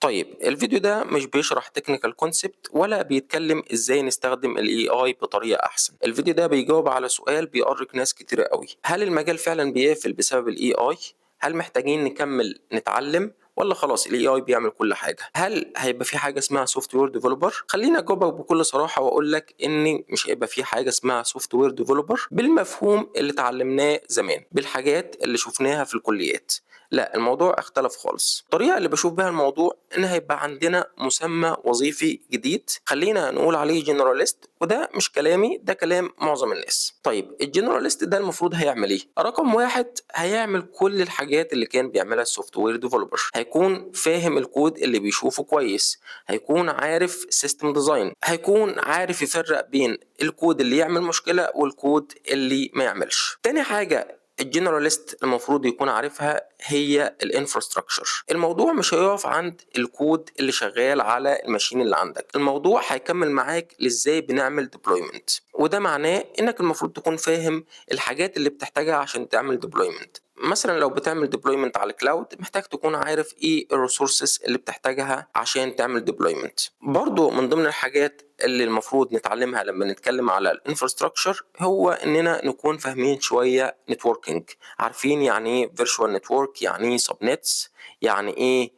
طيب الفيديو ده مش بيشرح technical concept ولا بيتكلم ازاي نستخدم ال AI بطريقة أحسن. الفيديو ده بيجاوب على سؤال بيؤرق ناس كتير قوي: هل المجال فعلا بيقفل بسبب ال AI؟ هل محتاجين نكمل نتعلم ولا خلاص ال AI بيعمل كل حاجة؟ هل هيبقى في حاجة اسمها سوفت وير ديفلوبر؟ خليني أجاوبك بكل صراحة وأقول لك إن مش هيبقى في حاجة اسمها سوفت وير ديفلوبر بالمفهوم اللي اتعلمناه زمان بالحاجات اللي شفناها في الكليات. لا، الموضوع اختلف خالص. الطريقة اللي بشوف بها الموضوع ان هيبقى عندنا مسمى وظيفي جديد، خلينا نقول عليه جنراليست، وده مش كلامي، ده كلام معظم الناس. طيب الجنراليست ده المفروض هيعمل ايه؟ رقم واحد، هيعمل كل الحاجات اللي كان بيعملها السوفت وير ديفلوبر. هيكون فاهم الكود اللي بيشوفه كويس، هيكون عارف سيستم ديزاين، هيكون عارف يفرق بين الكود اللي يعمل مشكلة والكود اللي ما يعملش. تاني حاجة الجنراليست المفروض يكون عارفها هي الانفراستراكشر. الموضوع مش هيقف عند الكود اللي شغال على الماشين اللي عندك، الموضوع هيكمل معاك لازاي بنعمل ديبلويمنت، وده معناه انك المفروض تكون فاهم الحاجات اللي بتحتاجها عشان تعمل ديبلويمنت. مثلا لو بتعمل ديبلويمنت على الكلاود، محتاج تكون عارف ايه الريسورسز اللي بتحتاجها عشان تعمل ديبلويمنت. برضو من ضمن الحاجات اللي المفروض نتعلمها لما نتكلم على الانفراستراكشر هو اننا نكون فاهمين شويه نتوركينج، عارفين يعني ايه فيرتشوال نتورك، يعني ايه سب نتس، يعني ايه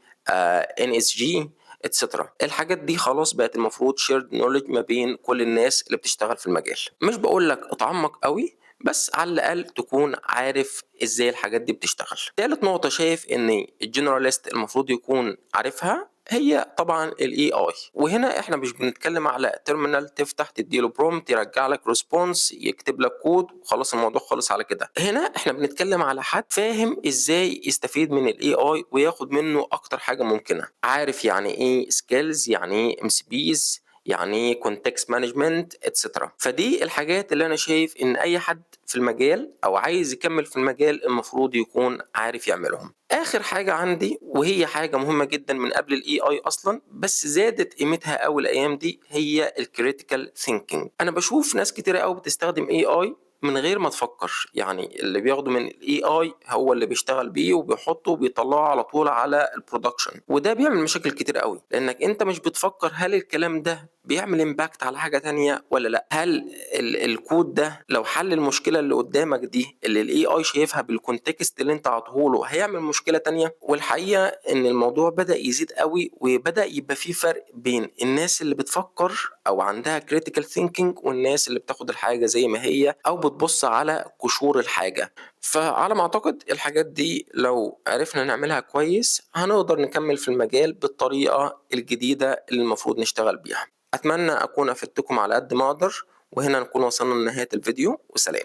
ان اس جي اتسترا. الحاجات دي خلاص بقت المفروض شيرد نوليدج ما بين كل الناس اللي بتشتغل في المجال. مش بقول لك اتعمق قوي، بس على الاقل تكون عارف ازاي الحاجات دي بتشتغل. تالت نقطة شايف ان الجنراليست المفروض يكون عارفها هي طبعا الاي اي. وهنا احنا مش بنتكلم على تيرمينال تفتح تديله برومت يرجع لك ريسبونس يكتب لك كود وخلاص الموضوع خلص على كده. هنا احنا بنتكلم على حد فاهم ازاي يستفيد من الاي اي وياخد منه اكتر حاجة ممكنة، عارف يعني ايه سكيلز، يعني ايه ام سي بيز، يعني كونتكست مانجمنت اتسترا. فدي الحاجات اللي انا شايف ان اي حد في المجال او عايز يكمل في المجال المفروض يكون عارف يعملهم. اخر حاجه عندي وهي حاجه مهمه جدا من قبل الاي اي اصلا بس زادت قيمتها قوي الايام دي، هي الكريتيكال ثينكينج. انا بشوف ناس كتيره قوي بتستخدم اي اي من غير ما تفكر، يعني اللي بياخده من الاي اي هو اللي بيشتغل بيه وبيحطه وبيطلعه على طول على البرودكشن، وده بيعمل مشاكل كتير قوي لانك انت مش بتفكر هل الكلام ده بيعمل امباكت على حاجه تانية ولا لا. هل الكود ده لو حل المشكله اللي قدامك دي اللي الاي اي شايفها بالكونتكست اللي انت عطوله هيعمل مشكله تانية؟ والحقيقه ان الموضوع بدا يزيد قوي وبدا يبقى فيه فرق بين الناس اللي بتفكر او عندها critical thinking والناس اللي بتاخد الحاجه زي ما هي او بتبص على قشور الحاجه. فعلى ما اعتقد الحاجات دي لو عرفنا نعملها كويس هنقدر نكمل في المجال بالطريقه الجديده اللي المفروض نشتغل بيها. أتمنى أكون أفدتكم على قد ما أقدر، وهنا نكون وصلنا لنهاية الفيديو، وسلام.